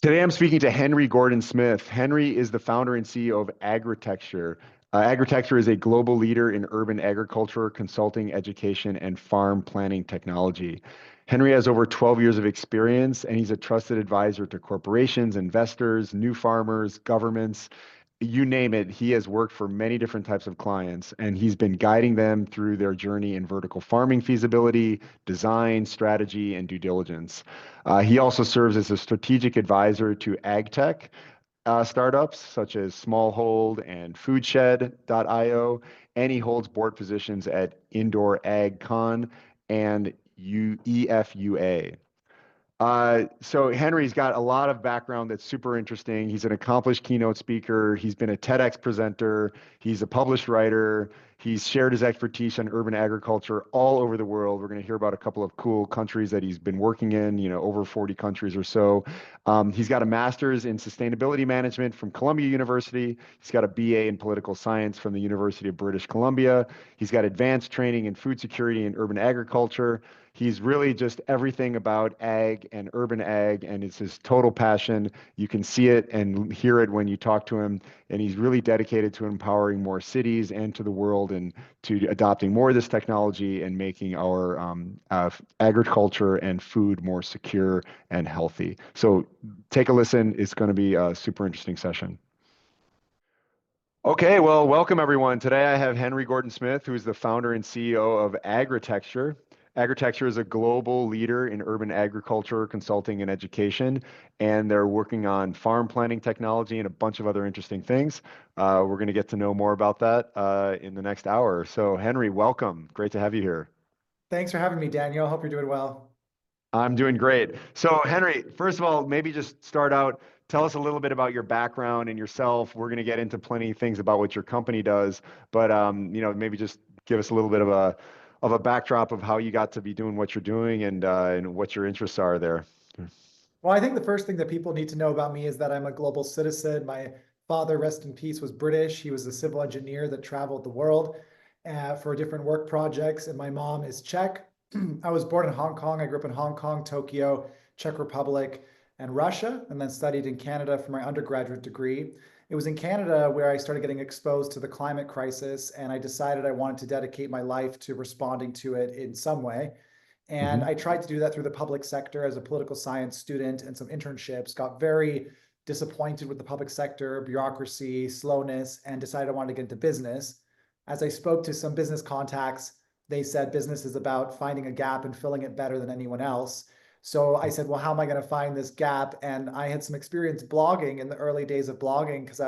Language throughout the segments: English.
Today I'm speaking to Henry Gordon Smith. Henry is the founder and CEO of Agritecture. Agritecture is a global leader in urban agriculture, consulting, education, and farm planning technology. Henry has over 12 years of experience, and he's a trusted advisor to corporations, investors, new farmers, governments, you name it. He has worked for many different types of clients, and he's been guiding them through their journey in vertical farming feasibility, design, strategy, and due diligence. He also serves as a strategic advisor to ag tech startups such as Smallhold and Foodshed.io, and he holds board positions at Indoor Ag Con and EFUA. So Henry's got a lot of background that's super interesting. He's an accomplished keynote speaker. He's been a TEDx presenter. He's a published writer. He's shared his expertise on urban agriculture all over the world. We're going to hear about a couple of cool countries that he's been working in, over 40 countries or so. He's got a master's in sustainability management from Columbia University. He's got a BA in political science from the University of British Columbia. He's got advanced training in food security and urban agriculture. He's really just everything about ag and urban ag, and it's his total passion. You can see it and hear it when you talk to him, and he's really dedicated to empowering more cities and to the world and to adopting more of this technology and making our agriculture and food more secure and healthy. So take a listen. It's going to be a super interesting session. Okay, well, welcome everyone. Today I have Henry Gordon Smith, who is the founder and CEO of Agritecture. Agritecture is a global leader in urban agriculture, consulting, and education, and they're working on farm planning technology and a bunch of other interesting things. We're going to get to know more about that in the next hour. So, Henry, welcome. Great to have you here. Thanks for having me, Daniel. Hope you're doing well. I'm doing great. So, Henry, first of all, maybe just start out, tell us a little bit about your background and yourself. We're going to get into plenty of things about what your company does, but maybe just give us a little bit of a backdrop of how you got to be doing what you're doing and what your interests are there. Well, I think the first thing that people need to know about me is that I'm a global citizen. My father, rest in peace, was British. He was a civil engineer that traveled the world for different work projects. And my mom is Czech. I was born in Hong Kong. I grew up in Hong Kong, Tokyo, Czech Republic, and Russia, and then studied in Canada for my undergraduate degree. It was in Canada where I started getting exposed to the climate crisis, and I decided I wanted to dedicate my life to responding to it in some way. And Hmm. I tried to do that through the public sector as a political science student and some internships, got very disappointed with the public sector, bureaucracy, slowness, and decided I wanted to get into business. As I spoke to some business contacts, they said business is about finding a gap and filling it better than anyone else. So I said, well, how am I going to find this gap? And I had some experience blogging in the early days of blogging because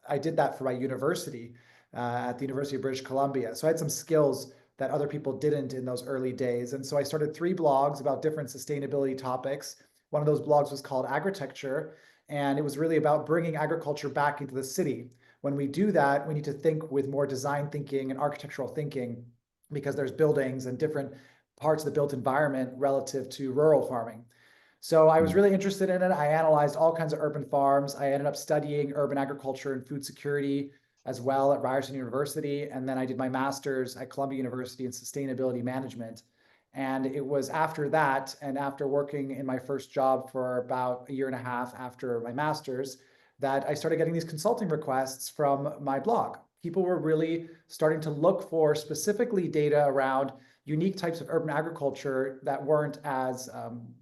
I did that for my university at the University of British Columbia. So I had some skills that other people didn't in those early days. And so I started 3 blogs about different sustainability topics. One of those blogs was called Agritecture, and it was really about bringing agriculture back into the city. When we do that, we need to think with more design thinking and architectural thinking because there's buildings and different parts of the built environment relative to rural farming. So I was really interested in it. I analyzed all kinds of urban farms. I ended up studying urban agriculture and food security as well at Ryerson University. And then I did my master's at Columbia University in sustainability management. And it was after that, and after working in my first job for about a year and a half after my master's, that I started getting these consulting requests from my blog. People were really starting to look for specifically data around unique types of urban agriculture that weren't as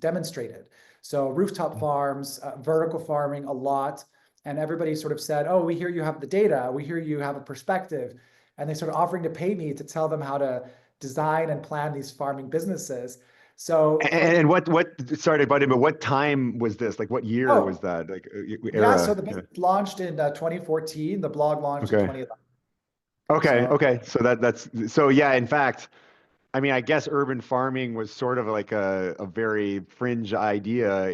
demonstrated. So rooftop farms, vertical farming a lot, and everybody sort of said, oh, we hear you have the data, we hear you have a perspective. And they started offering to pay me to tell them how to design and plan these farming businesses. So from, And sorry about it, but what time was this? Like what year was oh, that? Like yeah, so era? the Yeah. business launched in 2014, the blog launched in Okay. 2011. Okay. So Okay. So that's so yeah, in fact, I mean, I guess urban farming was sort of like a very fringe idea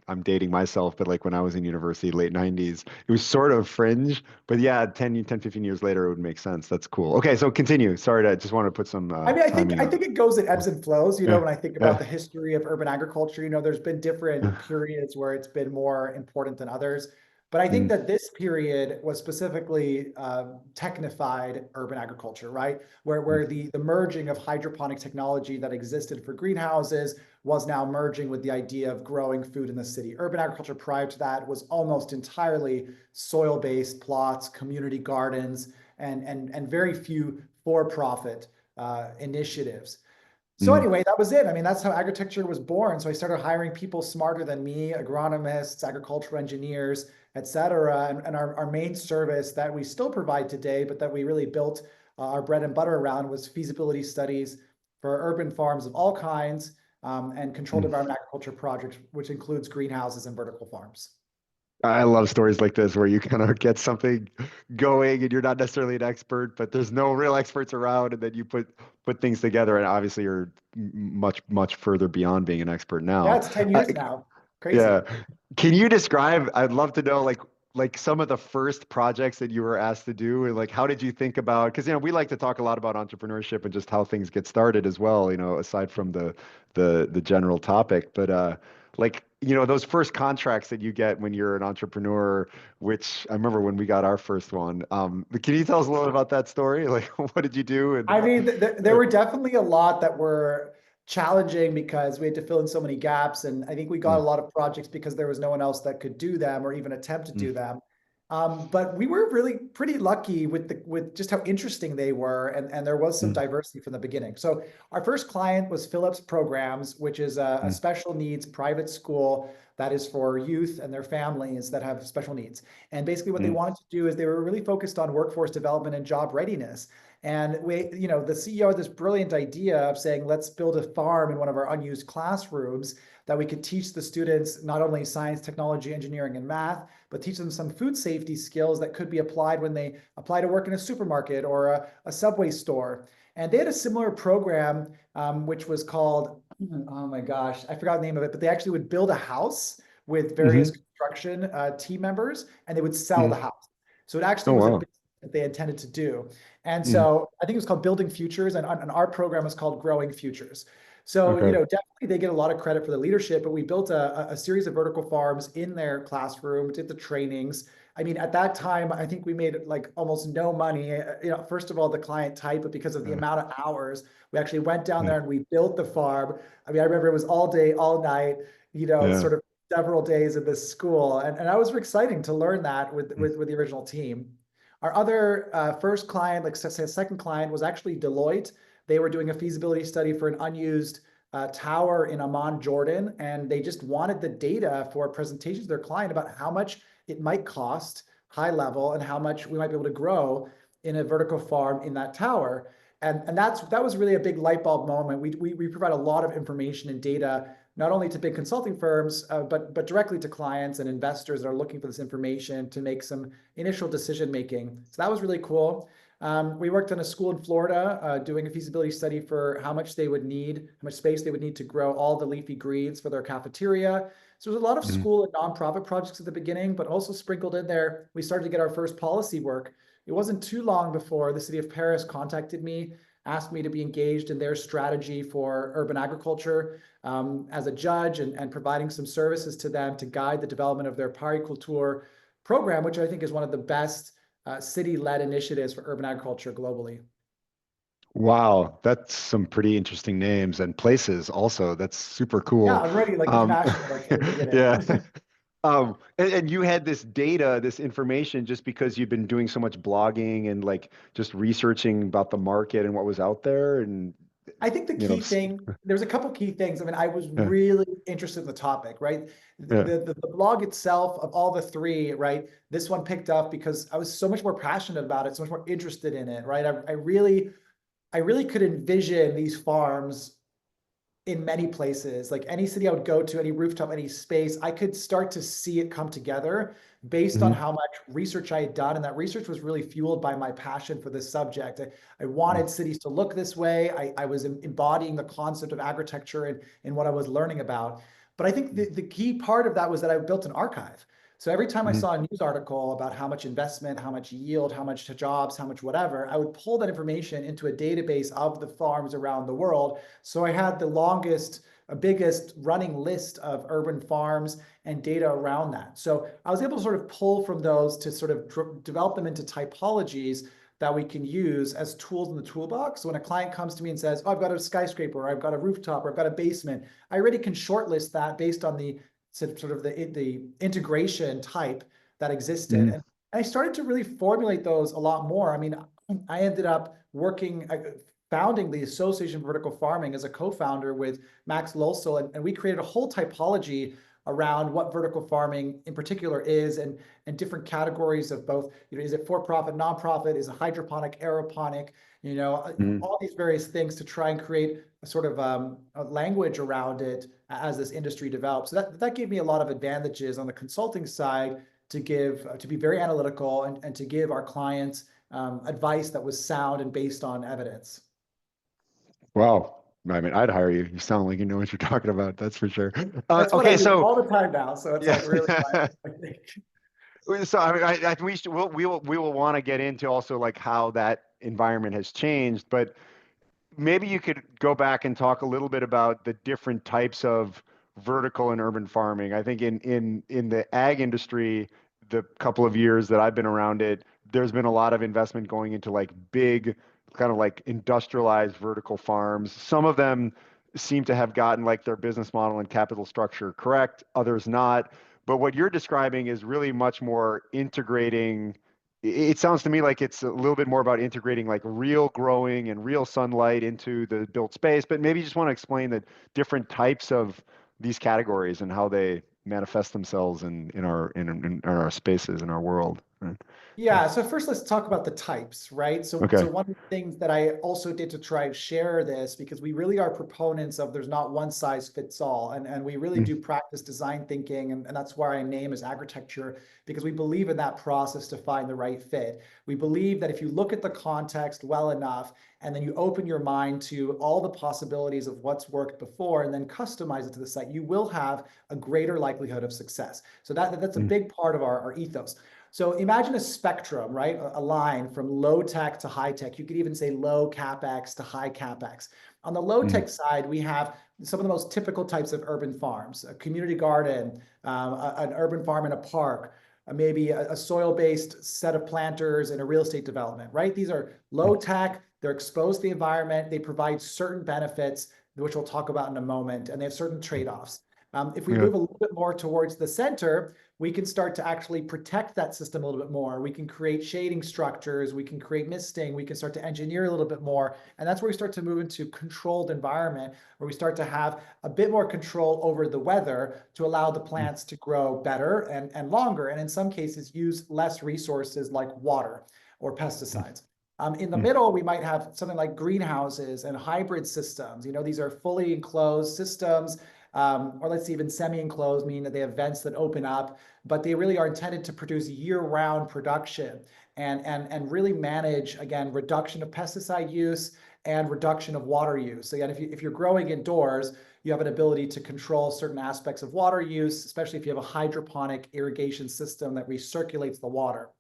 I'm dating myself, but like when I was in university, late 90s, it was sort of fringe, but yeah, 15 years later, it would make sense. That's cool. Okay, so continue. Sorry to just want to put some I mean, I think timing I on think it goes in ebbs and flows. it. When I think Yeah. about the history of urban agriculture, there's been different periods where it's been more important than others. But I think Mm, that this period was specifically technified urban agriculture, right? Where the merging of hydroponic technology that existed for greenhouses was now merging with the idea of growing food in the city. Urban agriculture prior to that was almost entirely soil-based plots, community gardens, and very few for-profit initiatives. So mm, anyway, that was it. I mean, that's how agritecture was born. So I started hiring people smarter than me, agronomists, agricultural engineers, et cetera. And our main service that we still provide today, but that we really built our bread and butter around was feasibility studies for urban farms of all kinds and controlled mm. environment agriculture projects, which includes greenhouses and vertical farms. I love stories like this where you kind of get something going and you're not necessarily an expert, but there's no real experts around, and then you put things together, and obviously you're much further beyond being an expert Yeah, now. it's 10 Uh, years now. yeah, Crazy. can you describe? I'd love to know like some of the first projects that you were asked to do, and like how did you think about? Because we like to talk a lot about entrepreneurship and just how things get started as well. Aside from the general topic, but like those first contracts that you get when you're an entrepreneur, which I remember when we got our first one. But can you tell us a little bit about that story? Like, what did you do? I And mean, there were definitely a lot that were challenging because we had to fill in so many gaps. And I think we got a mm, lot of projects because there was no one else that could do them or even attempt to do mm, them. But we were really pretty lucky with just how interesting they were, and there was some mm, diversity from the beginning. So our first client was Phillips Programs, which is a mm, special needs private school that is for youth and their families that have special needs. And basically, what they mm, wanted to do is they were really focused on workforce development and job readiness. And the CEO had this brilliant idea of saying, let's build a farm in one of our unused classrooms that we could teach the students not only science, technology, engineering, and math, but teach them some food safety skills that could be applied when they apply to work in a supermarket or a Subway store. And they had a similar program, which was called, oh my gosh, I forgot the name of it, but they actually would build a house with various mm, construction team members, and they would sell the mm. house. So it actually Oh was a wow. business that they intended to do. And Mm, so I think it was called Building Futures, and our program is called Growing Futures. So, okay. definitely they get a lot of credit for the leadership, but we built a series of vertical farms in their classroom, did the trainings. I mean, at that time, I think we made like almost no money. First of all, the client type, but because of the Uh, amount of hours, we actually went down mm, there and we built the farm. I mean, I remember it was all day, all night, yeah. sort of several days in this school. And that was exciting to learn that with, Mm, with, with the original team. Our other first client, like say, second client, was actually Deloitte. They were doing a feasibility study for an unused tower in Amman, Jordan, and they just wanted the data for presentations to their client about how much it might cost high level and how much we might be able to grow in a vertical farm in that tower. And that was really a big light bulb moment. We provide a lot of information and data not only to big consulting firms, but directly to clients and investors that are looking for this information to make some initial decision making. So that was really cool. We worked on a school in Florida doing a feasibility study for how much space they would need to grow all the leafy greens for their cafeteria. So there's a lot of mm, school and nonprofit projects at the beginning, but also sprinkled in there, we started to get our first policy work. It wasn't too long before the city of Paris contacted me, asked me to be engaged in their strategy for urban agriculture as a judge and providing some services to them to guide the development of their pariculture program, which I think is one of the best city-led initiatives for urban agriculture globally. wow, that's some pretty interesting names and places also. That's super Yeah, cool. already like Um, international, like from the beginning. yeah. And you had this data, this information just because you've been doing so much blogging and like just researching about the market and what was out there and I think the you know, key s- thing, there's a couple key things. I mean, I was yeah, really interested in the topic, right? yeah. The blog itself of all the three, right? This one picked up because I was so much more passionate about it, so much more interested in it, right? I really could envision these farms in many places, like any city I would go to, any rooftop, any space, I could start to see it come together based on Mhm, how much research I had done. And that research was really fueled by my passion for this subject. I mm, wanted cities to look this way. I was embodying the concept of agritecture and what I was learning about. But I think mm, the key part of that was that I built an archive. So every time I Mhm. saw a news article about how much investment, how much yield, how much jobs, how much whatever, I would pull that information into a database of the farms around the world. So I had the biggest running list of urban farms and data around that. So I was able to sort of pull from those to sort of develop them into typologies that we can use as tools in the toolbox. So when a client comes to me and says, oh, I've got a skyscraper, or I've got a rooftop, or I've got a basement, I already can shortlist that based on the sort of the integration type that existed. Mhm. And I started to really formulate those a lot more. I mean, I ended up founding the Association of Vertical Farming as a co-founder with Max Lolsel, and we created a whole typology around what vertical farming in particular is, and different categories of both, is it for-profit, nonprofit, is it hydroponic, aeroponic, Mhm. all these various things to try and create a sort of a language around it as this industry develops. So that gave me a lot of advantages on the consulting side to be very analytical, and to give our clients advice that was sound and based on evidence. Wow. I mean, I'd hire you. You sound like you know what you're talking about. That's for sure. That's what I Okay, do so all the time now. So it's yeah. like really my thing. So I mean, I we will want to get into also like how that environment has changed, but maybe you could go back and talk a little bit about the different types of vertical and urban farming. I think in the ag industry, the couple of years that I've been around it, there's been a lot of investment going into like big, kind of like industrialized vertical farms. Some of them seem to have gotten like their business model and capital structure correct, others not. But what you're describing is really much more integrating. It sounds to me like it's a little bit more about integrating like real growing and real sunlight into the built space, but maybe you just want to explain the different types of these categories and how they manifest themselves in our spaces in our world. Right? So, Yeah, so first let's talk about the types, right? So okay. one of the things that I also did to try and share this, because we really are proponents of there's not one size fits all, and we really do Mm, practice design thinking, and that's why our name is Agritecture, because we believe in that process to find the right fit. We believe that if you look at the context well enough, and then you open your mind to all the possibilities of what's worked before, and then customize it to the site, you will have a greater likelihood of success. So that's a mm, big part of our ethos. So imagine a spectrum, right? A line from low tech to high tech. You could even say low capex to high capex. On the low mm, tech side, we have some of the most typical types of urban farms: a community garden, an urban farm in a park, maybe a soil-based set of planters and a real estate development, right? These are low mm, tech, they're exposed to the environment, they provide certain benefits, which we'll talk about in a moment, and they have certain trade-offs. If we yeah. move a little bit more towards the center, we can start to actually protect that system a little bit more. We can create shading structures, we can create misting, we can start to engineer a little bit more. And that's where we start to move into controlled environment, where we start to have a bit more control over the weather to allow the Mm, plants to grow better and longer. And in some cases, use less resources like water or mm, pesticides. In the mm, middle, we might have something like greenhouses and hybrid systems. These are fully enclosed systems, or let's say even semi-enclosed, meaning that they have vents that open up, but they really are intended to produce year-round production, and really manage, again, reduction of pesticide use and reduction of water use. So again, if you're growing indoors, you have an ability to control certain aspects of water use, especially if you have a hydroponic irrigation system that recirculates the water.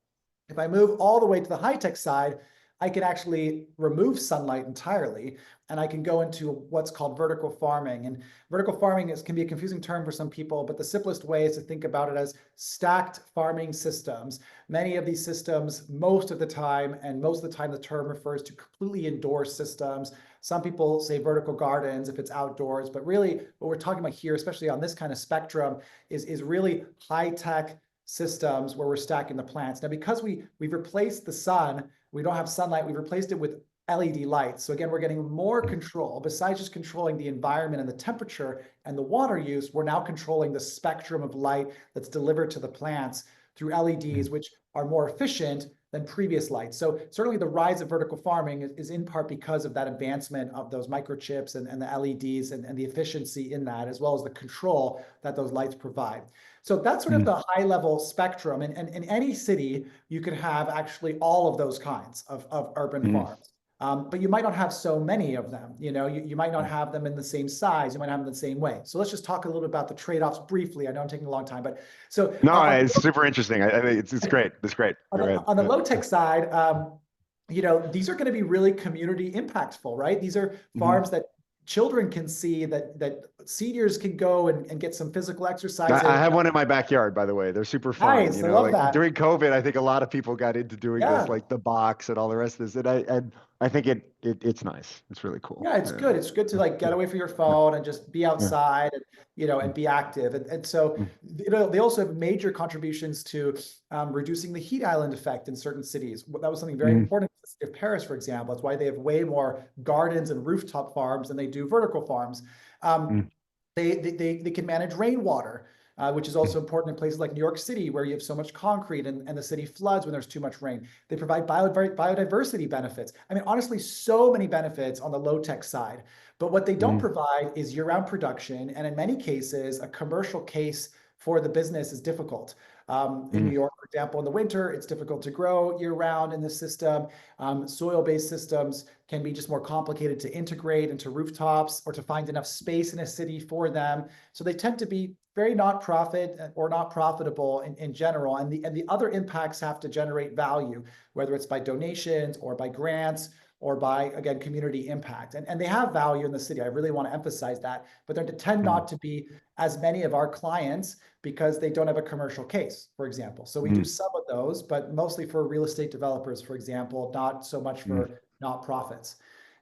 If I move all the way to the high-tech side, I can actually remove sunlight entirely, and I can go into what's called vertical farming. And vertical farming can be a confusing term for some people, but the simplest way is to think about it as stacked farming systems. Many of these systems, most of the time, and most of the time the term refers to completely indoor systems. Some people say vertical gardens if it's outdoors, but really what we're talking about here, especially on this kind of spectrum, is really high-tech systems where we're stacking the plants. Now, because we've replaced the sun, we don't have sunlight, we've replaced it with LED lights. So again, we're getting more mm, control. Besides just controlling the environment and the temperature and the water use, we're now controlling the spectrum of light that's delivered to the plants through LEDs, mm, which are more efficient than previous lights. So certainly the rise of vertical farming is in part because of that advancement of those microchips and the LEDs and the efficiency in that, as well as the control that those lights provide. So that's sort of mm, the high level spectrum. And in any city, you could have actually all of those kinds of urban mm, farms. but you might not have so many of them. You might not have them in the same size. You might have them the same way. So let's just talk a little bit about the trade-offs briefly. I know I'm taking a long time, but so No, it's super interesting. I think it's great. It's great. on Go the, ahead. on the low tech side, these are going to be really community impactful, right? These are Mhm. farms that children can see, that seniors can go and get some physical exercise I in. have one in my backyard, by the way. They're super fun. Nice, I love Like that. during COVID, I think a lot of people got into doing this, Yeah. like the box and all the rest of this. And I think it's nice. It's really cool. Yeah, it's Yeah. good. It's good to like Yeah. get away from your Yeah. phone and just be Yeah. outside and and be active. And so Mm. they also have major contributions to reducing the heat island effect in certain cities. That was something very Mm. important in the city of Paris, for example. That's why they have way more gardens and rooftop farms than they do vertical farms. Um, Mm. they can manage rainwater, which is Mm. also important in places like New York City, where you have so much concrete and the city floods when there's too much rain. They provide biodiversity benefits. I mean, honestly, so many benefits on the low tech side. But what they don't Mm. provide is year round production. And in many cases, a commercial case for the business is difficult. In New Mm. York, for example, in the winter, it's difficult to grow year round in the system. Soil-based systems can be just more complicated to integrate into rooftops or to find enough space in a city for them. So they tend to be very not profit or not profitable in general. And the other impacts have to generate value, whether it's by donations or by grants or by, again, community impact. And they have value in the city. I really want to emphasize that, but they tend Mm. not to be as many of our clients because they don't have a commercial case, for example. So we do Mm. some of those, but mostly for real estate developers, for example, not so much Mm. for not profits.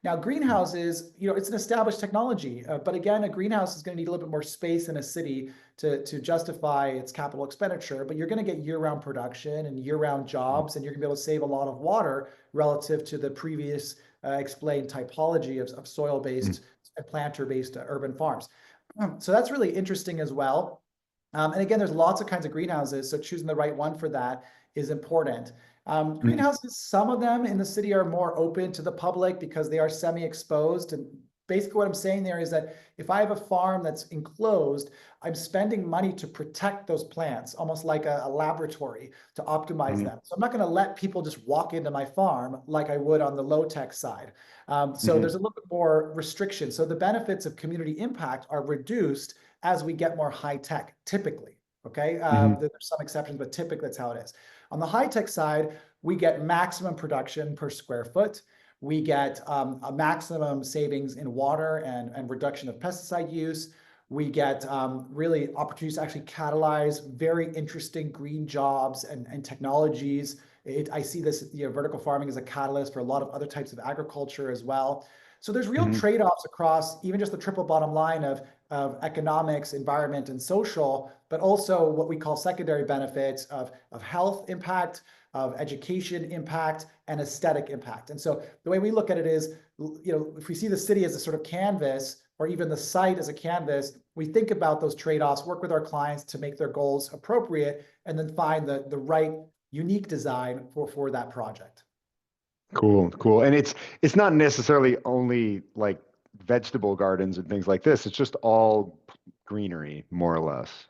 Now, greenhouses, it's an established technology, but again, a greenhouse is going to need a little bit more space in a city to justify its capital expenditure, but you're going to get year-round production and year-round Mm. jobs, and you're going to be able to save a lot of water relative to the previous explained typology of Mm. soil-based and planter-based urban farms. So that's really interesting as well. And again, there's lots of kinds of greenhouses, so choosing the right one for that is important. Mm. Greenhouses, some of them in the city are more open to the public because they are semi-exposed. And basically what I'm saying there is that if I have a farm that's enclosed, I'm spending money to protect those plants, almost like a laboratory to optimize Mm. them. So I'm not going to let people just walk into my farm like I would on the low tech side. So Mm. there's a little bit more restriction. So the benefits of community impact are reduced as we get more high tech, typically. Okay, Mm. there's some exceptions, but typically that's how it is. On the high tech side, we get maximum production per square foot. We get a maximum savings in water and reduction of pesticide use. We get really opportunities to actually catalyze very interesting green jobs and technologies. I see this, vertical farming as a catalyst for a lot of other types of agriculture as well. So there's real Mm. trade-offs across even just the triple bottom line of economics, environment, and social, but also what we call secondary benefits of health impact, of education impact, and aesthetic impact. And so the way we look at it is, if we see the city as a sort of canvas, or even the site as a canvas, we think about those trade-offs, work with our clients to make their goals appropriate, and then find the right unique design for that project. Cool, cool. And it's not necessarily only like vegetable gardens and things like this. It's just all greenery, more or less.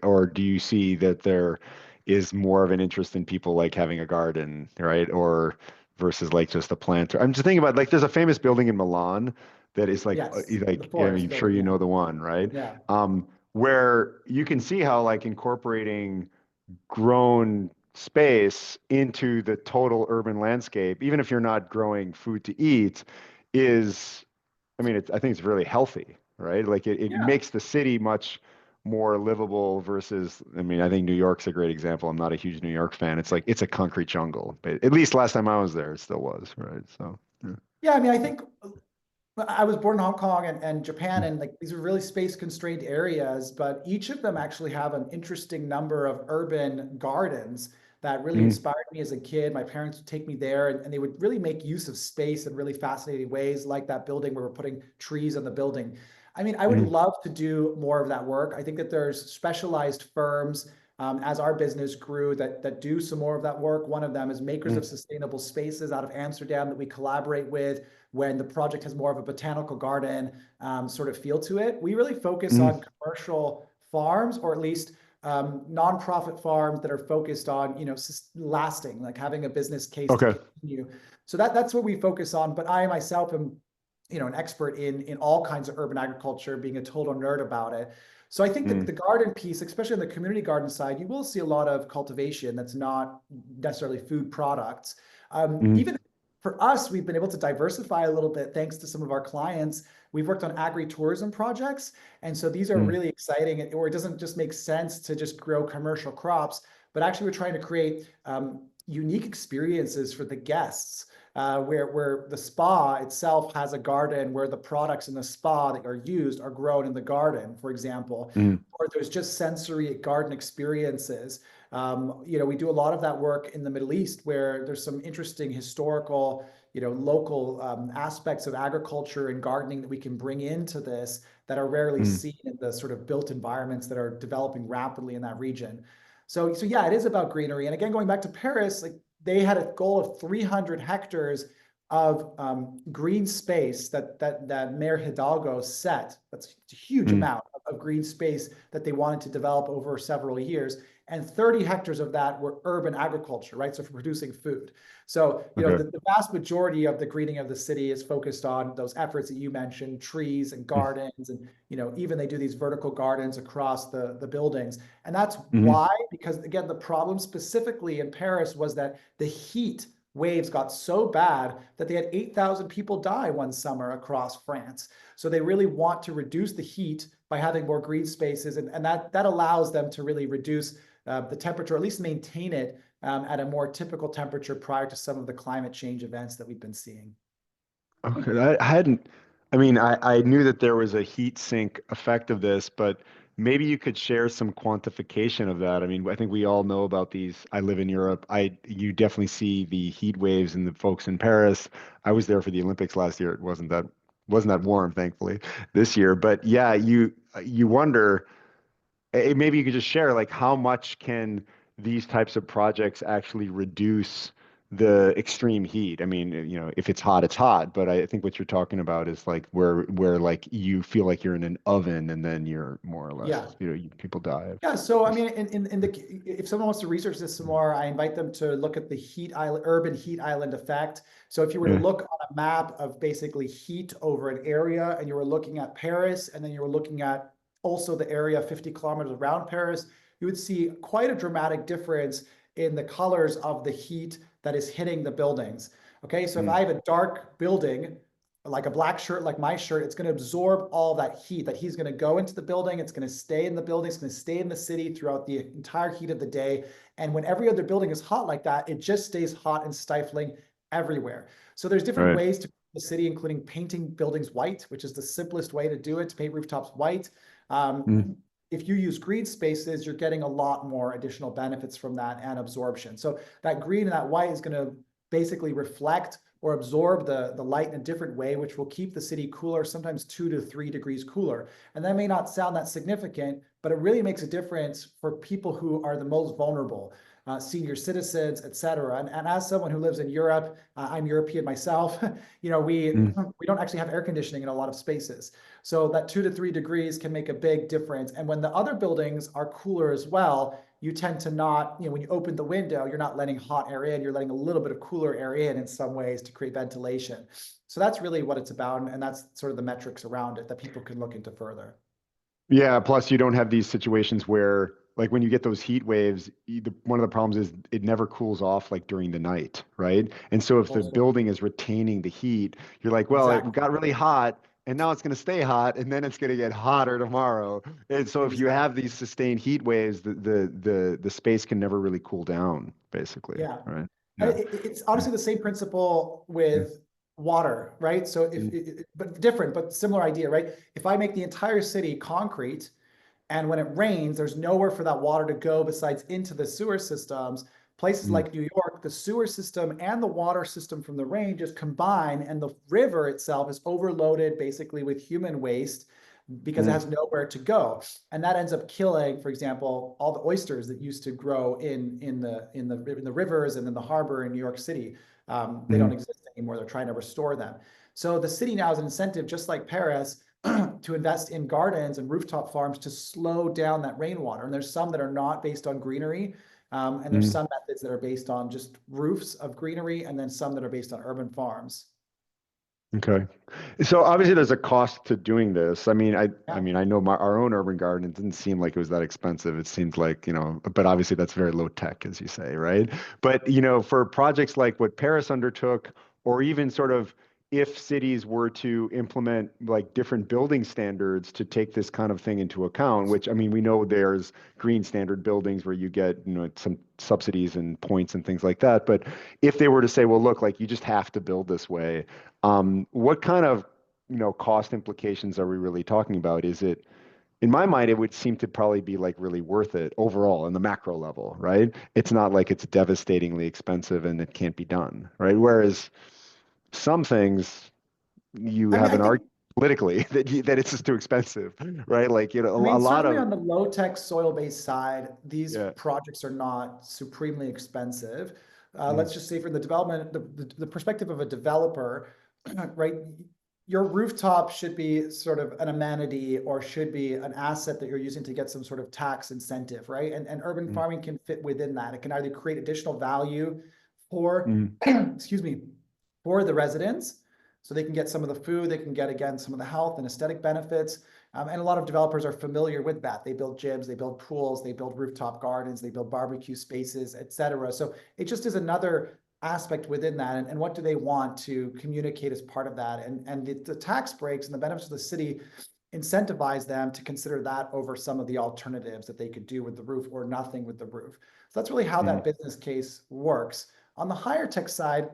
Or do you see that there is more of an interest in people like having a garden, right? Or versus like just a planter. I'm just thinking about like there's a famous building in Milan that is Yes, the yeah, forest I'm sure building, you yeah. know the one, right? Yeah. Where you can see how like incorporating grown space into the total urban landscape, even if you're not growing food to eat, is, I mean, I think it's really healthy, right? Like it Yeah. makes the city much more livable versus, I mean, I think New York's a great example. I'm not a huge New York fan. It's like, it's a concrete jungle, but at least last time I was there, it still was, right? So, yeah. Yeah, I mean, I think I was born in Hong Kong and Japan, and like these are really space constrained areas, but each of them actually have an interesting number of urban gardens that really Mm. inspired me as a kid. My parents would take me there and they would really make use of space in really fascinating ways, like that building where we're putting trees on the building. I mean, I would Mm. love to do more of that work. I think that there's specialized firms as our business grew that do some more of that work. One of them is Makers Mm. of Sustainable Spaces out of Amsterdam that we collaborate with when the project has more of a botanical garden sort of feel to it. We really focus Mm. on commercial farms, or at least nonprofit farms that are focused on, lasting, like having a business case to Okay. continue. So that's what we focus on. But I myself am, an expert in all kinds of urban agriculture, being a total nerd about it. So I think that Mm, the garden piece, especially on the community garden side, you will see a lot of cultivation that's not necessarily food products. mm, Even for us, we've been able to diversify a little bit thanks to some of our clients. We've worked on agri-tourism projects. And so these are mm, really exciting, or it doesn't just make sense to just grow commercial crops, but actually we're trying to create unique experiences for the guests. Where the spa itself has a garden where the products in the spa that are used are grown in the garden, for example, mm, or there's just sensory garden experiences. We do a lot of that work in the Middle East where there's some interesting historical, local aspects of agriculture and gardening that we can bring into this that are rarely mm. seen in the sort of built environments that are developing rapidly in that region. So yeah, it is about greenery. And again, going back to Paris, like they had a goal of 300 hectares of green space that Mayor Hidalgo set. That's a huge Mm, amount of green space that they wanted to develop over several years. And 30 hectares of that were urban agriculture, right? So for producing food. So, okay. the vast majority of the greening of the city is focused on those efforts that you mentioned, trees and Mm, gardens, and even they do these vertical gardens across the buildings. And that's mhm. why, because again, the problem specifically in Paris was that the heat waves got so bad that they had 8,000 people die one summer across France. So they really want to reduce the heat by having more green spaces, and that allows them to really reduce the temperature, or at least maintain it at a more typical temperature prior to some of the climate change events that we've been seeing. Okay, I hadn't, I mean, I knew that there was a heat sink effect of this, but maybe you could share some quantification of that. I mean, I think we all know about these. I live in Europe. You definitely see the heat waves and the folks in Paris. I was there for the Olympics last year. It wasn't that warm, thankfully, this year. But yeah, you wonder. Maybe you could just share like how much can these types of projects actually reduce the extreme heat? I mean, if it's hot, it's hot, but I think what you're talking about is like where like you feel like you're in an oven and then you're more or less, Yeah. people die of Yeah, so I this. mean, if someone wants to research this some more, I invite them to look at the heat island, urban heat island effect. So if you were to Yeah. look on a map of basically heat over an area, and you were looking at Paris, and then you were looking at also the area 50 kilometers around Paris, you would see quite a dramatic difference in the colors of the heat that is hitting the buildings. Okay, so if Mm, I have a dark building, like a black shirt, like my shirt, it's going to absorb all that heat. That heat's going to go into the building. It's going to stay in the building. It's going to stay in the city throughout the entire heat of the day. And when every other building is hot like that, it just stays hot and stifling everywhere. So there's different right. ways to the city, including painting buildings white, which is the simplest way to do it, to paint rooftops white. Mm, If you use green spaces, you're getting a lot more additional benefits from that and absorption. So that green and that white is going to basically reflect or absorb the light in a different way, which will keep the city cooler, sometimes 2 to 3 degrees cooler. And that may not sound that significant, but it really makes a difference for people who are the most vulnerable, senior citizens, et cetera. And as someone who lives in Europe, I'm European myself, mm. we don't actually have air conditioning in a lot of spaces. So that 2 to 3 degrees can make a big difference. And when the other buildings are cooler as well, you tend to not, when you open the window, you're not letting hot air in, you're letting a little bit of cooler air in some ways to create ventilation. So that's really what it's about. And that's sort of the metrics around it that people can look into further. Yeah, plus you don't have these situations where, like, when you get those heat waves, one of the problems is it never cools off like during the night, right? And so if the Also, building is retaining the heat, you're like, well, it exactly. got really hot and now it's going to stay hot and then it's going to get hotter tomorrow. And so if you have Exactly. these sustained heat waves, the space can never really cool down, basically, Yeah. right? Yeah. It's Yeah. honestly the same principle Yeah. with water, right? So Mm, but different, but similar idea, right? If I make the entire city concrete, and when it rains, there's nowhere for that water to go besides into the sewer systems. Places mm, like New York, the sewer system and the water system from the rain just combine, and the river itself is overloaded basically with human waste because it mm, has nowhere to go. And that ends up killing, for example, all the oysters that used to grow in the rivers and in the harbor in New York City. They don't mm. exist anymore. They're trying to restore them. So the city now has an incentive, just like Paris, to invest in gardens and rooftop farms to slow down that rainwater. And there's some that are not based on greenery. And there's some methods that are based on just roofs of greenery, and then some that are based on urban farms. Okay. So obviously there's a cost to doing this. I Yeah. mean, I know our own urban garden, it didn't seem like it was that expensive. It seemed like, but obviously that's very low tech, as you say, right? But, for projects like what Paris undertook, or even sort of if cities were to implement like different building standards to take this kind of thing into account, which I mean, we know there's green standard buildings where you get, some subsidies and points and things like that. But if they were to say, well, look, like you just have to build this way, what kind of, cost implications are we really talking about? Is it, in my mind, it would seem to probably be like really worth it overall on the macro level, right? It's not like it's devastatingly expensive and it can't be done, right? Whereas some things you I mean, have I an think argument politically that it's just too expensive, right? Like, I a mean, lot certainly of, on the low-tech soil-based side, these yeah. projects are not supremely expensive. Mm, Let's just say from the development, the perspective of a developer, right? Your rooftop should be sort of an amenity or should be an asset that you're using to get some sort of tax incentive, right? And urban mm, farming can fit within that. It can either create additional value for, mm, excuse me, for the residents, so they can get some of the food, they can get again some of the health and aesthetic benefits. And a lot of developers are familiar with that. They build gyms, they build pools, they build rooftop gardens, they build barbecue spaces, et cetera. So it just is another aspect within that. And what do they want to communicate as part of that? And the tax breaks and the benefits of the city incentivize them to consider that over some of the alternatives that they could do with the roof or nothing with the roof. So that's really how mm, that business case works. On the higher tech side,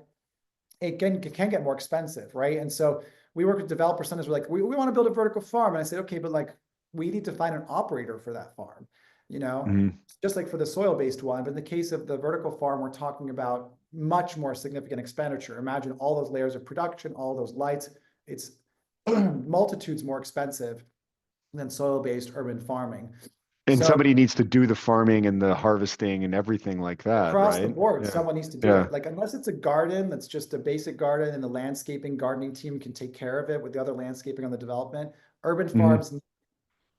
it can get more expensive, right? And so we work with developers. Sometimes we're like, we want to build a vertical farm. And I say, okay, but like we need to find an operator for that farm, you know, mm. just like for the soil-based one. But in the case of the vertical farm, we're talking about much more significant expenditure. Imagine all those layers of production, all those lights. It's multitudes more expensive than soil-based urban farming. And So somebody needs to do the farming and the harvesting and everything like that, across the right? board, Yeah. someone needs to do Yeah. it. Like, unless it's a garden that's just a basic garden and the landscaping gardening team can take care of it with the other landscaping on the development, urban Mm, farms need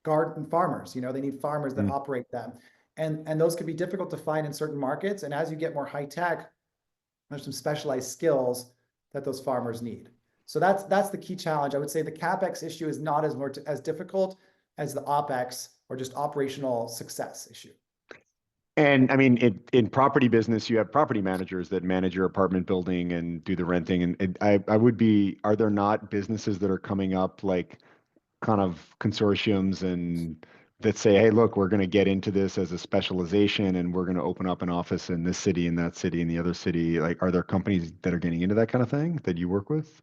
garden farmers, they need farmers that mm. operate them. And those can be difficult to find in certain markets. And as you get more high tech, there's some specialized skills that those farmers need. So that's the key challenge. I would say the CapEx issue is not as difficult as the OpEx or just operational success issue. And I mean, in property business, you have property managers that manage your apartment building and do the renting. And I would be, are there not businesses that are coming up like kind of consortiums and that say, hey, look, we're going to get into this as a specialization and we're going to open up an office in this city, in that city, in the other city? Like, are there companies that are getting into that kind of thing that you work with?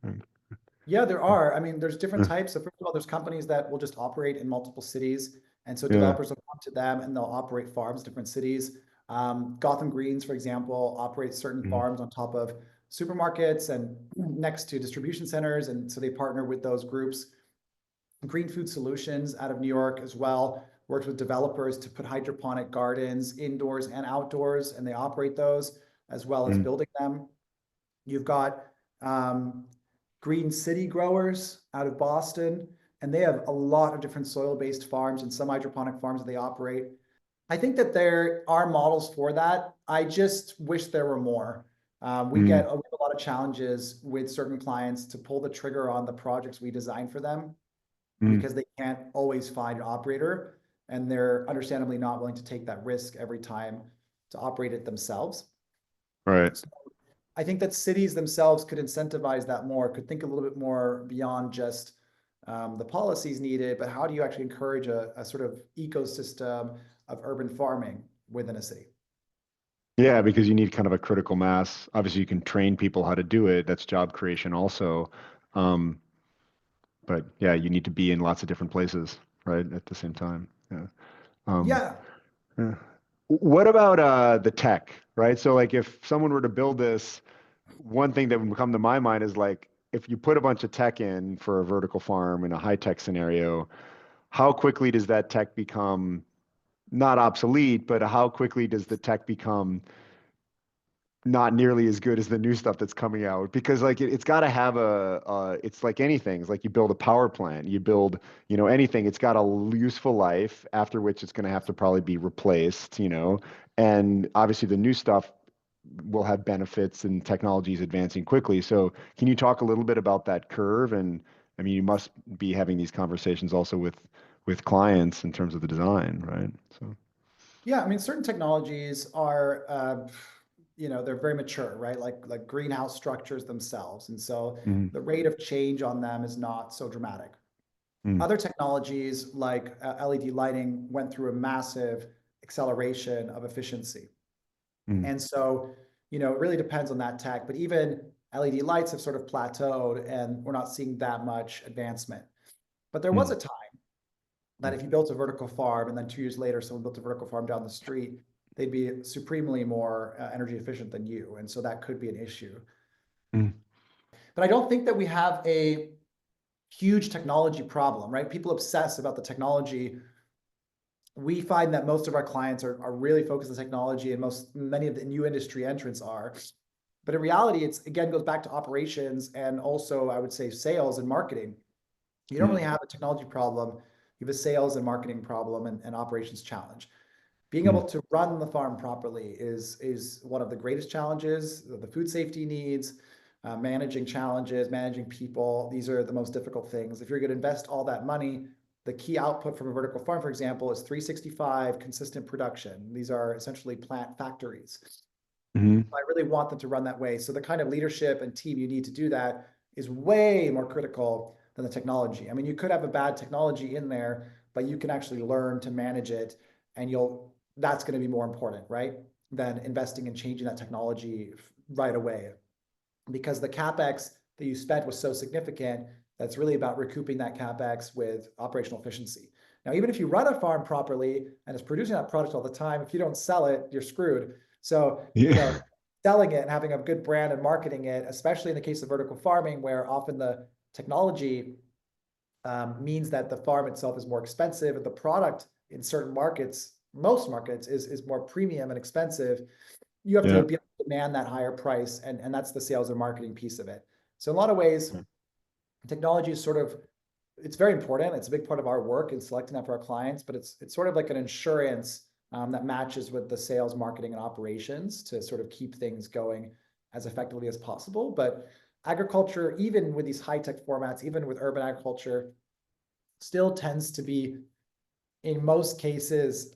Yeah, there are. I mean, there's different Yeah. types. So first of all, there's companies that will just operate in multiple cities. And so Yeah. developers will come to them and they'll operate farms, different cities. Gotham Greens, for example, operates certain Mm, farms on top of supermarkets and next to distribution centers. And so they partner with those groups. Green Food Solutions out of New York as well works with developers to put hydroponic gardens indoors and outdoors, and they operate those as well as mm, building them. You've got um, Green City Growers out of Boston, and they have a lot of different soil-based farms and some hydroponic farms that they operate. I think that there are models for that. I just wish there were more. We have a lot of challenges with certain clients to pull the trigger on the projects we design for them mm, because they can't always find an operator, and they're understandably not willing to take that risk every time to operate it themselves. right. So I think that cities themselves could incentivize that more, could think a little bit more beyond just the policies needed, but how do you actually encourage a sort of ecosystem of urban farming within a city? Yeah, because you need kind of a critical mass. Obviously, you can train people how to do it. That's job creation also. Um, but yeah, you need to be in lots of different places, right, at the same time. Yeah. Um, Yeah. yeah. What about the tech, right? So like if someone were to build this, one thing that would come to my mind is like if you put a bunch of tech in for a vertical farm in a high tech scenario, how quickly does that tech become not obsolete, but how quickly does the tech become not nearly as good as the new stuff that's coming out because like it's got to have it's like anything. It's like you build a power plant, you build, anything. It's got a useful life after which it's going to have to probably be replaced, and obviously the new stuff will have benefits and technology is advancing quickly. So can you talk a little bit about that curve? And I mean, you must be having these conversations also with clients in terms of the design, right? So. Yeah, I mean, certain technologies are, they're very mature, right? Like greenhouse structures themselves, and so Mm, the rate of change on them is not so dramatic. mm, Other technologies like LED lighting went through a massive acceleration of efficiency, mm, and so it really depends on that tech. But even LED lights have sort of plateaued, and we're not seeing that much advancement. But there was mm, a time that if you built a vertical farm and then 2 years later someone built a vertical farm down the street, they'd be supremely more energy efficient than you. And so that could be an issue. mm, But I don't think that we have a huge technology problem, right? People obsess about the technology. We find that most of our clients are really focused on technology, and many of the new industry entrants are. But in reality, it's again goes back to operations and also I would say sales and marketing. You don't really mm, have a technology problem. You have a sales and marketing problem and operations challenge. Being able mm, to run the farm properly is one of the greatest challenges. The food safety needs, managing challenges, managing people. These are the most difficult things. If you're going to invest all that money, the key output from a vertical farm, for example, is 365 consistent production. These are essentially plant factories. mm, I really want them to run that way. So the kind of leadership and team you need to do that is way more critical than the technology. I mean, you could have a bad technology in there, but you can actually learn to manage it, and that's going to be more important, right? Than investing in changing that technology right away. Because the CapEx that you spent was so significant, that's really about recouping that CapEx with operational efficiency. Now, even if you run a farm properly and it's producing that product all the time, if you don't sell it, you're screwed. So, yeah. selling it and having a good brand and marketing it, especially in the case of vertical farming, where often the technology means that the farm itself is more expensive and the product in certain markets, most markets, is more premium and expensive. You have to Yeah. be able to demand that higher price, and that's the sales and marketing piece of it. So in a lot of ways, technology is sort of it's very important. It's a big part of our work in selecting that for our clients, but it's sort of like an insurance that matches with the sales, marketing, and operations to sort of keep things going as effectively as possible. But agriculture, even with these high tech formats, even with urban agriculture, still tends to be, in most cases,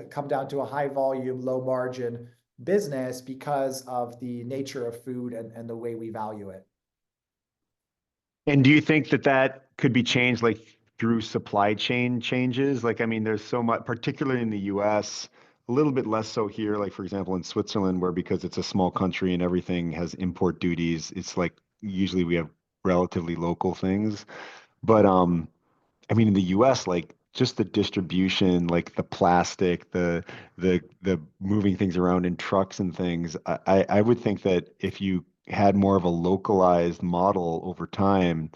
come down to a high volume, low margin business because of the nature of food and the way we value it. And do you think that that could be changed like through supply chain changes? Like, I mean, there's so much, particularly in the US, a little bit less so here, like for example, in Switzerland, where because it's a small country and everything has import duties, it's like usually we have relatively local things. But I mean, in the US, like just the distribution, like the plastic, the moving things around in trucks and things, I would think that if you had more of a localized model over time,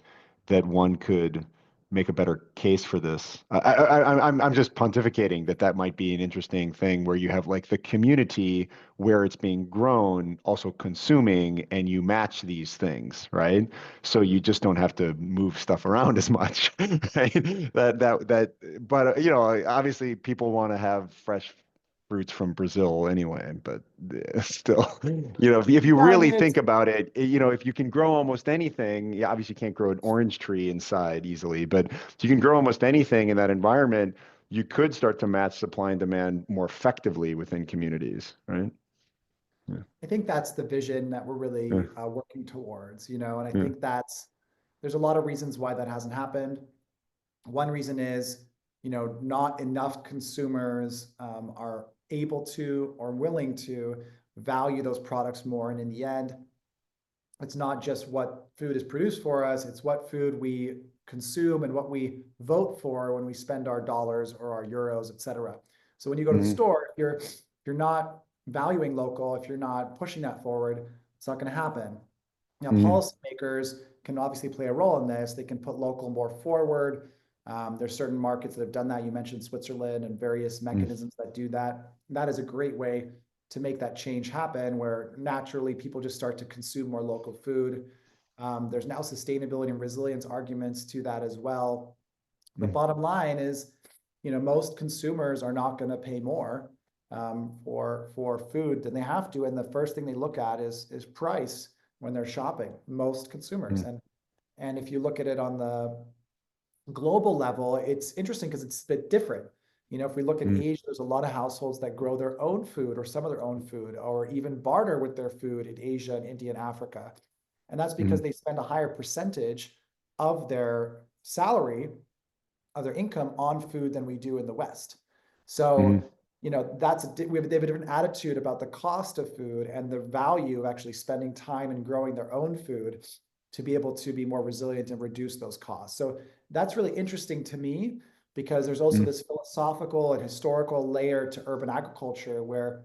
that one could make a better case for this. I'm just pontificating that that might be an interesting thing where you have like the community where it's being grown also consuming and you match these things, right? So you just don't have to move stuff around as much, right? But obviously people want to have fresh fruits from Brazil anyway, but still, if you Yeah, I really mean, think about it, if you can grow almost anything, you obviously can't grow an orange tree inside easily, but if you can grow almost anything in that environment, you could start to match supply and demand more effectively within communities, right? Yeah, I think that's the vision that we're yeah, really working towards, and I yeah. think there's a lot of reasons why that hasn't happened. One reason is, not enough consumers are able to or willing to value those products more. And in the end, it's not just what food is produced for us, it's what food we consume and what we vote for when we spend our dollars or our euros, et cetera. So when you go to the Mhm, store, if you're not valuing local, if you're not pushing that forward, it's not going to happen. Now, mhm, policymakers can obviously play a role in this. They can put local more forward. There's certain markets that have done that. You mentioned Switzerland and various mhm, mechanisms that do that. That is a great way. to make that change happen, where naturally people just start to consume more local food. There's now sustainability and resilience arguments to that as well. But bottom line is, most consumers are not going to pay more for food than they have to, and the first thing they look at is price when they're shopping. Most consumers, and if you look at it on the global level, it's interesting because it's a bit different. If we look at Asia, there's a lot of households that grow their own food or some of their own food, or even barter with their food in Asia and India and Africa. And that's because they spend a higher percentage of their salary, of their income on food than we do in the West. So, we have a different attitude about the cost of food and the value of actually spending time and growing their own food to be able to be more resilient and reduce those costs. So that's really interesting to me, because there's also this philosophical and historical layer to urban agriculture, where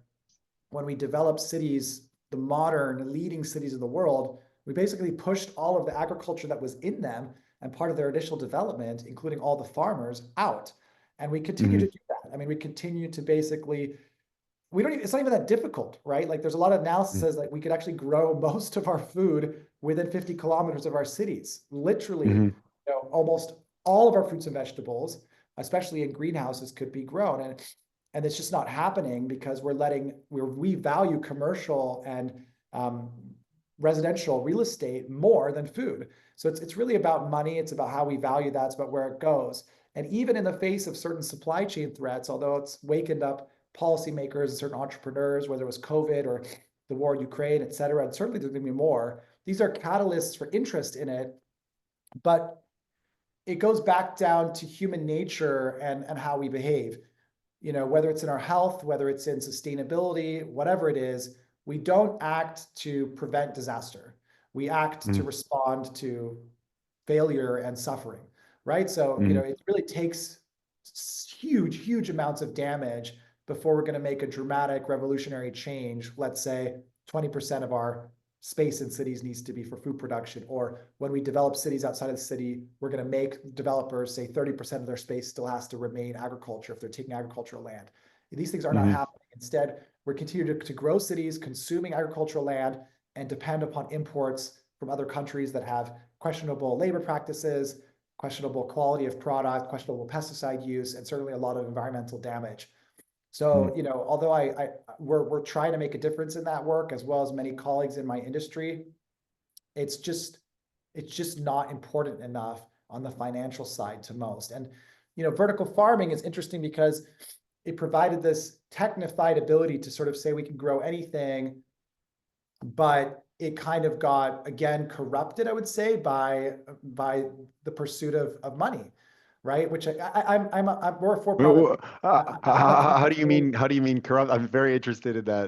when we developed cities, the modern leading cities of the world, we basically pushed all of the agriculture that was in them and part of their initial development, including all the farmers, out. And we continue to do that. I mean, we continue to basically, it's not even that difficult, right? Like, there's a lot of analysis says like we could actually grow most of our food within 50 kilometers of our cities. Literally, almost all of our fruits and vegetables, especially in greenhouses, could be grown. And it's just not happening because we value commercial and residential real estate more than food. So it's really about money. It's about how we value that. It's about where it goes. And even in the face of certain supply chain threats, although it's wakened up policymakers and certain entrepreneurs, whether it was COVID or the war in Ukraine, et cetera, and certainly there's going to be more, these are catalysts for interest in it. But it goes back down to human nature and how we behave. Whether it's in our health, whether it's in sustainability, whatever it is, we don't act to prevent disaster. We act to respond to failure and suffering, right? So, it really takes huge amounts of damage before we're going to make a dramatic revolutionary change. Let's say 20% of our space in cities needs to be for food production, or when we develop cities outside of the city, we're going to make developers say 30% of their space still has to remain agriculture if they're taking agricultural land. These things are not happening. Instead, we're continuing to grow cities, consuming agricultural land, and depend upon imports from other countries that have questionable labor practices, questionable quality of product, questionable pesticide use, and certainly a lot of environmental damage. So, although we're trying to make a difference in that work, as well as many colleagues in my industry, it's just not important enough on the financial side to most. And, vertical farming is interesting because it provided this technified ability to sort of say we can grow anything, but it kind of got, again, corrupted, I would say, by the pursuit of money. Right, which I'm more for profit. How do you mean? How do you mean corrupt? I'm very interested in that.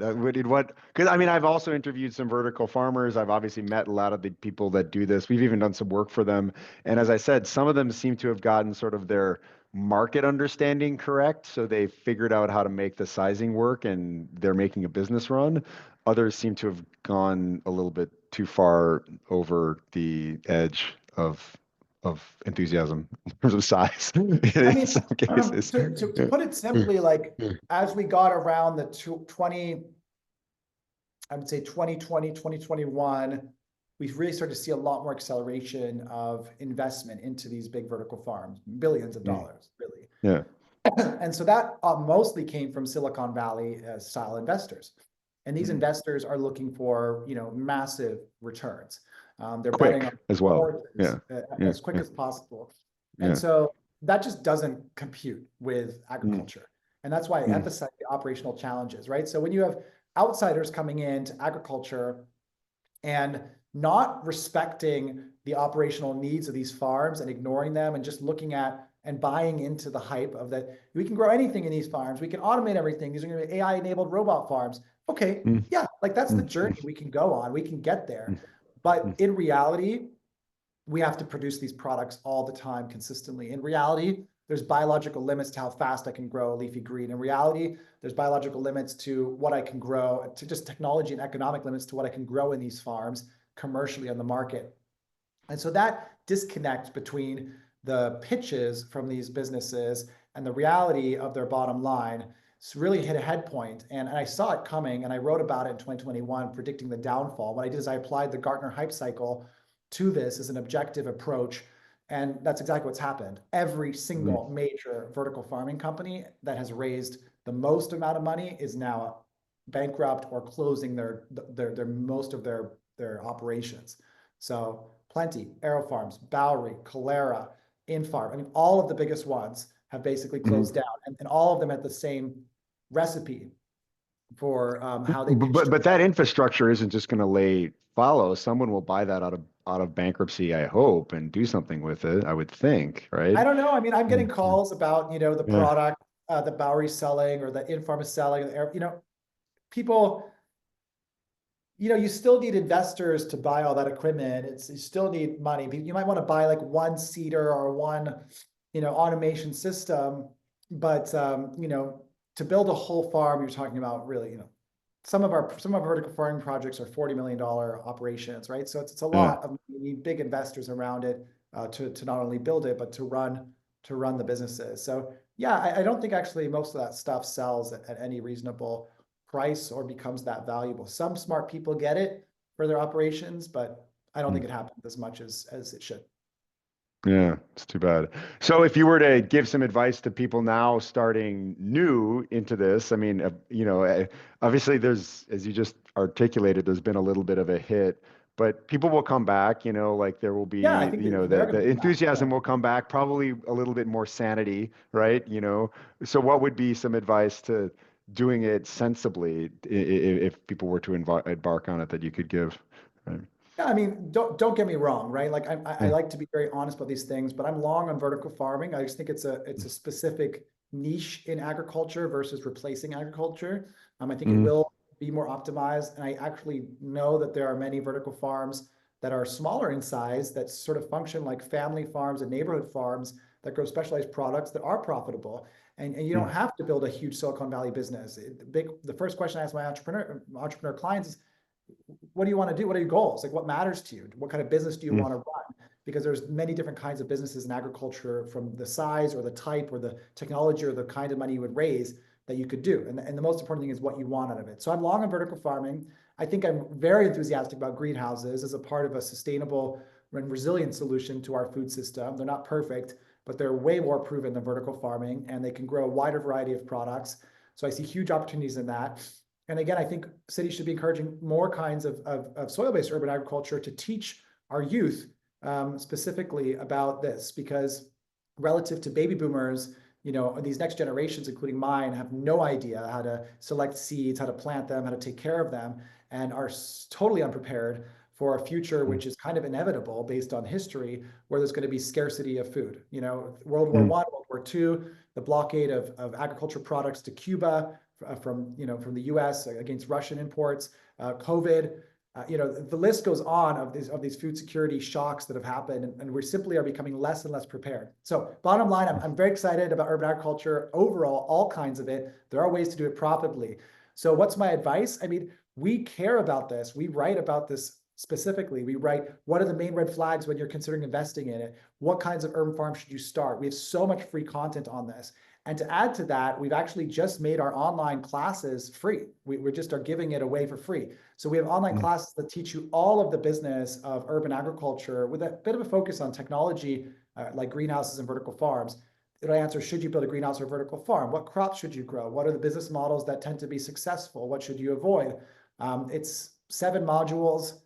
Because I've also interviewed some vertical farmers. I've obviously met a lot of the people that do this. We've even done some work for them. And as I said, some of them seem to have gotten sort of their market understanding correct. So they figured out how to make the sizing work, and they're making a business run. Others seem to have gone a little bit too far over the edge of enthusiasm in terms of size in some cases. To put it simply, like, as we got around the 2020, 2021, we've really started to see a lot more acceleration of investment into these big vertical farms, billions of dollars, really. Yeah. And so that mostly came from Silicon Valley style investors. And these investors are looking for, massive returns. They're betting on as well. As quick as possible. And so that just doesn't compute with agriculture. And that's why I emphasize the operational challenges, right? So when you have outsiders coming into agriculture and not respecting the operational needs of these farms and ignoring them and just looking at and buying into the hype of that we can grow anything in these farms, we can automate everything, these are going to be AI-enabled robot farms. Okay, yeah, like that's the journey we can go on, we can get there. But in reality, we have to produce these products all the time consistently. In reality, there's biological limits to how fast I can grow leafy green. In reality, there's biological limits to what I can grow, to just technology and economic limits to what I can grow in these farms commercially on the market. And so that disconnect between the pitches from these businesses and the reality of their bottom line really hit a head point, and I saw it coming, and I wrote about it in 2021, predicting the downfall. What I did is I applied the Gartner hype cycle to this as an objective approach, and that's exactly what's happened. Every Mm. single major vertical farming company that has raised the most amount of money is now bankrupt or closing their most of their operations. So Plenty, AeroFarms, Bowery, Calera, Infarm, I mean, all of the biggest ones have basically closed down, and all of them had the same recipe for how they pitched. But that infrastructure isn't just going to lay follow. Someone will buy that out of bankruptcy, I hope, and do something with it, I would think, right? I don't know. I mean, I'm getting Mm. calls about, the Yeah. product that Bowery's selling or that Infarm is selling. People, you still need investors to buy all that equipment. You still need money. You might want to buy like one seeder or one, automation system, but to build a whole farm, you're talking about really, some of our vertical farming projects are $40 million operations, right? So it's a Yeah. lot of, you need big investors around it to not only build it, but to run the businesses. So yeah, I don't think actually most of that stuff sells at any reasonable price or becomes that valuable. Some smart people get it for their operations, but I don't think Mm. it happens as much as it should. Yeah, it's too bad. So if you were to give some advice to people now starting new into this, I mean, obviously there's, as you just articulated, there's been a little bit of a hit, but people will come back, like there will Yeah, I be, think they're going the to come back. Yeah. enthusiasm will come back, probably a little bit more sanity, right? So what would be some advice to doing it sensibly if people were to embark on it that you could give? Right? Yeah, I mean, don't get me wrong, right? Like I Yeah. like to be very honest about these things, but I'm long on vertical farming. I just think it's a specific niche in agriculture versus replacing agriculture. I think it Mm. will be more optimized, and I actually know that there are many vertical farms that are smaller in size that sort of function like family farms and neighborhood farms that grow specialized products that are profitable. And you don't Mm. have to build a huge Silicon Valley business. The first question I ask my entrepreneur clients is, what do you want to do? What are your goals? Like, what matters to you? What kind of business do you Mm. want to run? Because there's many different kinds of businesses in agriculture, from the size or the type or the technology or the kind of money you would raise that you could do. And the most important thing is what you want out of it. So I'm long on vertical farming. I think I'm very enthusiastic about greenhouses as a part of a sustainable and resilient solution to our food system. They're not perfect, but they're way more proven than vertical farming, and they can grow a wider variety of products. So I see huge opportunities in that. And again, I think cities should be encouraging more kinds of soil-based urban agriculture to teach our youth specifically about this, because relative to baby boomers, these next generations, including mine, have no idea how to select seeds, how to plant them, how to take care of them, and are totally unprepared for a future Mm. which is kind of inevitable based on history, where there's going to be scarcity of food. World War Mm. One, World War II, the blockade of agriculture products to Cuba, from the U.S. against Russian imports, COVID. The list goes on of these food security shocks that have happened, and we simply are becoming less and less prepared. So, bottom line, I'm very excited about urban agriculture overall, all kinds of it. There are ways to do it profitably. So, what's my advice? I mean, we care about this. We write about this specifically. We write, what are the main red flags when you're considering investing in it? What kinds of urban farms should you start? We have so much free content on this. And to add to that, we've actually just made our online classes free. We just are giving it away for free. So we have online Mm. classes that teach you all of the business of urban agriculture with a bit of a focus on technology, like greenhouses and vertical farms. It'll answer, should you build a greenhouse or a vertical farm? What crops should you grow? What are the business models that tend to be successful? What should you avoid? It's 7 modules.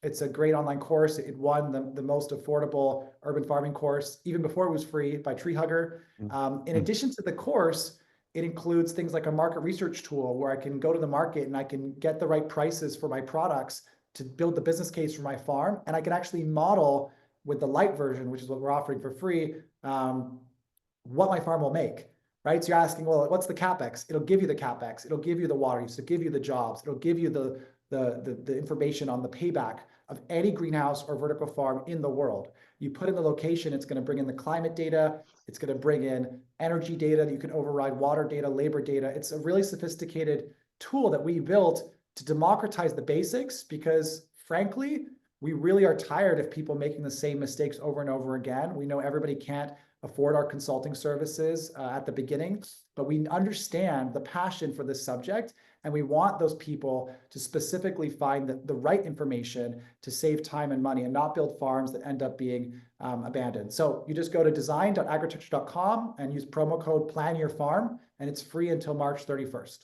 It's a great online course. It won the most affordable urban farming course, even before it was free, by Tree Hugger. Mm. In Mm. addition to the course, it includes things like a market research tool where I can go to the market and I can get the right prices for my products to build the business case for my farm. And I can actually model with the light version, which is what we're offering for free, what my farm will make. Right. So you're asking, well, what's the CapEx? It'll give you the CapEx. It'll give you the water use. It'll give you the jobs. It'll give you the information on the payback of any greenhouse or vertical farm in the world. You put in the location, it's going to bring in the climate data. It's going to bring in energy data. You can override water data, labor data. It's a really sophisticated tool that we built to democratize the basics, because frankly, we really are tired of people making the same mistakes over and over again. We know everybody can't afford our consulting services at the beginning, but we understand the passion for this subject. And we want those people to specifically find the right information to save time and money and not build farms that end up being abandoned. So you just go to design.agritecture.com and use promo code Plan Your Farm, and it's free until March 31st.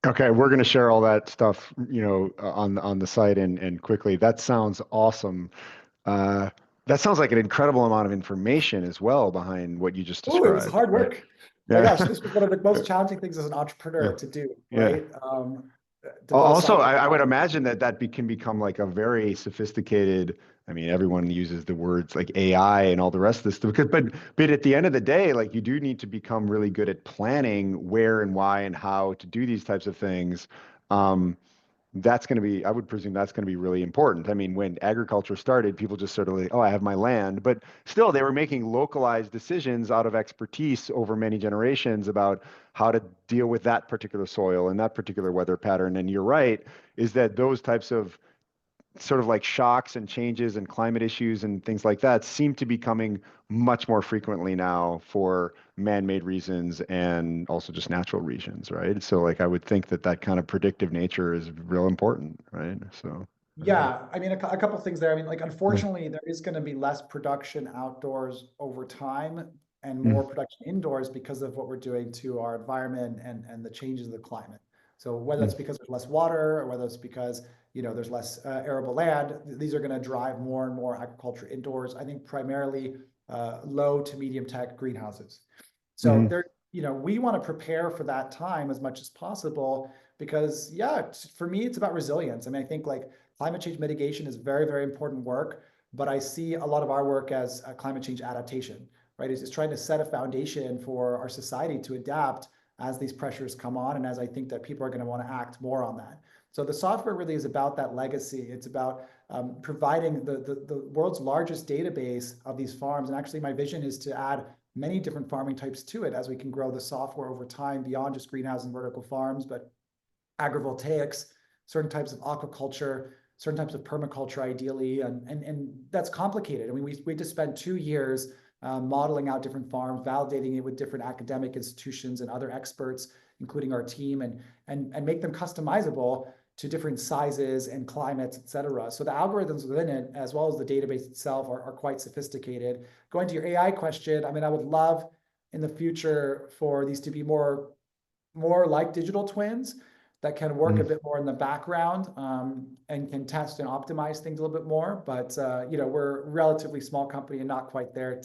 Okay, we're going to share all that stuff, on the site and quickly. That sounds awesome. Uh, that sounds like an incredible amount of information as well behind what you just Oh, it was described, hard right? work. My Yeah. gosh, this was one of the most challenging things as an entrepreneur to do, Yeah. right? To build a Also, software I would product. imagine that can become like a very sophisticated. I mean, everyone uses the words like AI and all the rest of this stuff. But at the end of the day, like you do need to become really good at planning where and why and how to do these types of things. Um, that's going to be, I would presume that's going to be really important. I mean, when agriculture started, people just sort of like, oh, I have my land, but still they were making localized decisions out of expertise over many generations about how to deal with that particular soil and that particular weather pattern. And you're right, is that those types of sort of like shocks and changes and climate issues and things like that seem to be coming much more frequently now for man-made reasons and also just natural reasons, right? So like I would think that that kind of predictive nature is real important, right? So Yeah, I mean, a couple things there. I mean, like, yeah. unfortunately, there is going to be less production outdoors over time and Mm, more production indoors because of what we're doing to our environment and the changes of the climate. So whether that's mm, because there's less water or whether it's because, there's less arable land, these are going to drive more and more agriculture indoors. I think primarily low to medium tech greenhouses. So mm, there, we want to prepare for that time as much as possible because, yeah, for me, it's about resilience. I mean, I think like climate change mitigation is very, very important work, but I see a lot of our work as a climate change adaptation, right? It's trying to set a foundation for our society to adapt as these pressures come on, and as I think that people are going to want to act more on that. So the software really is about that legacy. It's about providing the world's largest database of these farms. And actually, my vision is to add many different farming types to it as we can grow the software over time beyond just greenhouse and vertical farms, but agrivoltaics, certain types of aquaculture, certain types of permaculture, ideally, and that's complicated. I mean, we just spent 2 years modeling out different farms, validating it with different academic institutions and other experts, including our team, and make them customizable to different sizes and climates, et cetera. So the algorithms within it, as well as the database itself, are quite sophisticated. Going to your AI question, I mean, I would love in the future for these to be more like digital twins that can work a mm. bit more in the background and can test and optimize things a little bit more. But we're a relatively small company and not quite there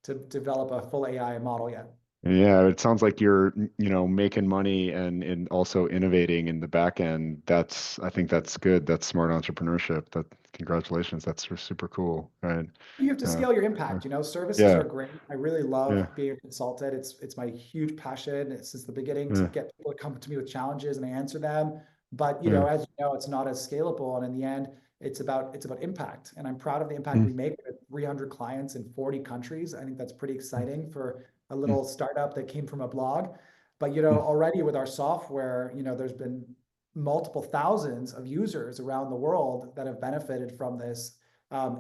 to develop a full AI model yet. Yeah, it sounds like you're, making money and also innovating in the back end. I think that's good. That's smart entrepreneurship. Congratulations. That's super cool. Right. You have to Uh, scale your uh, impact. Services yeah. are great. I really Yeah. love being a consultant. It's my huge passion since the beginning to Yeah. get people to come to me with challenges and I answer them. But Yeah. as you know, it's not as scalable. And in the end, it's about impact. And I'm proud of the impact Mm, we make with 300 clients in 40 countries. I think that's pretty mm, exciting for a mm, little startup that came from a blog. But mm, already with our software, there's been multiple thousands of users around the world that have benefited from this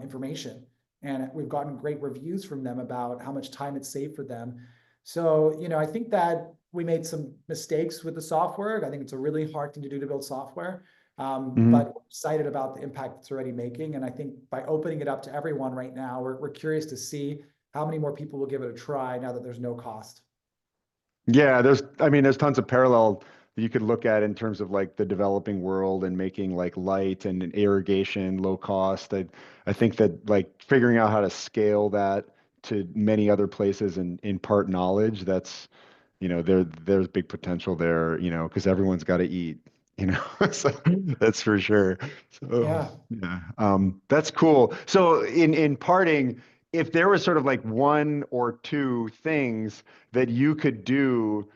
information. And we've gotten great reviews from them about how much time it's saved for them. So, I think that we made some mistakes with the software. I think it's a really hard thing to do to build software. mm. But we're excited about the impact it's already making. And I think by opening it up to everyone right now, we're curious to see how many more people will give it a try now that there's no cost. Yeah, I mean, there's tons of parallel that you could look at in terms of like the developing world and making like light and irrigation low cost. I think that like figuring out how to scale that to many other places and impart knowledge, there's big potential there, because everyone's got to eat, so that's for sure. So Yeah. yeah, that's cool. So in parting, if there was sort of like one or two things that you could do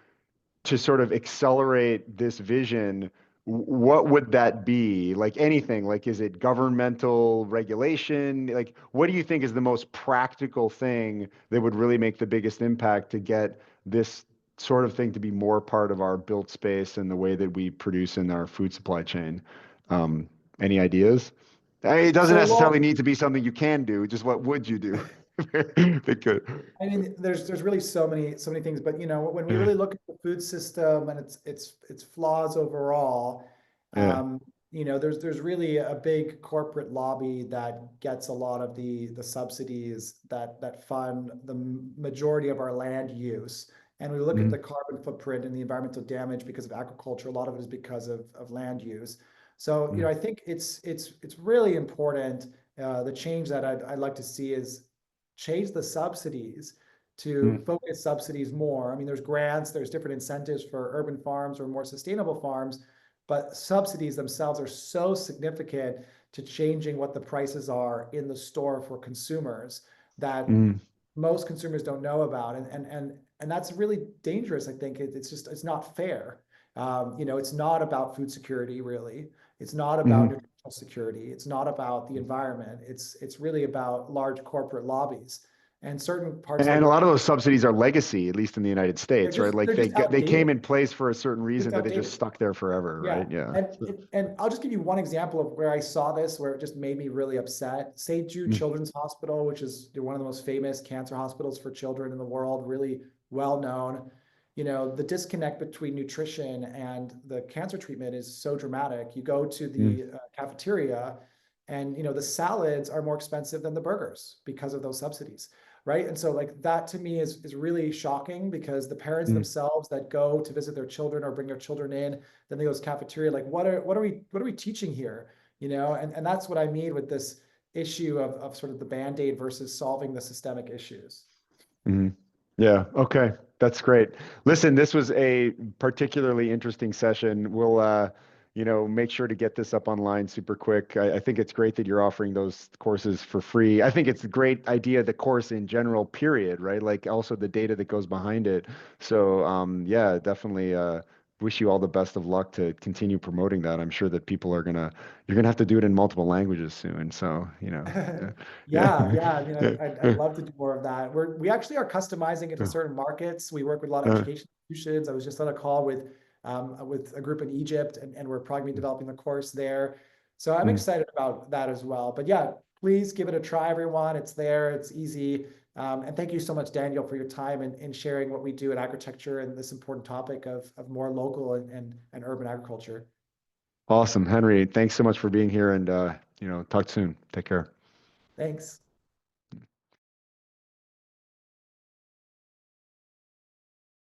to sort of accelerate this vision, what would that be? Like anything, like is it governmental regulation? Like what do you think is the most practical thing that would really make the biggest impact to get this sort of thing to be more part of our built space and the way that we produce in our food supply chain? Any ideas? It doesn't So, necessarily well, need to be something you can do, just what would you do? They could. I mean, there's really so many things, but when we Yeah. really look at the food system and its flaws overall, Yeah. um, there's really a big corporate lobby that gets a lot of the subsidies that fund the majority of our land use. And we look at Mhm. the carbon footprint and the environmental damage because of agriculture. A lot of it is because of land use. So, Mhm. I think it's really important. The change that I'd like to see is change the subsidies to Mhm. focus subsidies more. I mean, there's grants, there's different incentives for urban farms or more sustainable farms, but subsidies themselves are so significant to changing what the prices are in the store for consumers that Mhm. most consumers don't know about. And that's really dangerous. I think it's not fair. It's not about food security, really. It's not about Mhm. nutritional security. It's not about the environment. It's really about large corporate lobbies and certain parts of the And a lot world. of those subsidies are legacy, at least in the United They're States, right? just Like they're just they came outdated. in place for a certain Just reason, but they just outdated. stuck there forever, Yeah. right? Yeah. And, So, and I'll just give you one example of where I saw this, where it just made me really upset. St. Jude mm, Children's Hospital, which is one of the most famous cancer hospitals for children in the world, really well known. The disconnect between nutrition and the cancer treatment is so dramatic. You go to mm, the cafeteria, and the salads are more expensive than the burgers because of those subsidies, right? And so like that to me is really shocking because the parents mm. themselves that go to visit their children or bring their children in, then they go to cafeteria, like what are we teaching here? And that's what I mean with this issue of sort of the band-aid versus solving the systemic issues. Mhm. Yeah. Okay. That's great. Listen, this was a particularly interesting session. We'll, make sure to get this up online super quick. I think it's great that you're offering those courses for free. I think it's a great idea, the course in general, period, right? Like also the data that goes behind it. So, yeah, definitely, wish you all the best of luck to continue promoting that. I'm sure that you're gonna have to do it in multiple languages soon. So, yeah. Yeah, yeah. I mean, Yeah. I'd love to do more of that. We actually are customizing it to Yeah. certain markets. We work with a lot of Uh, education institutions. I was just on a call with a group in Egypt, and we're probably developing the course there. So I'm mm. excited about that as well. But yeah, please give it a try, everyone. It's there, it's easy. And thank you so much, Daniel, for your time and sharing what we do at Agritecture and this important topic of more local and urban agriculture. Awesome, Henry. Thanks so much for being here and talk soon. Take care. Thanks.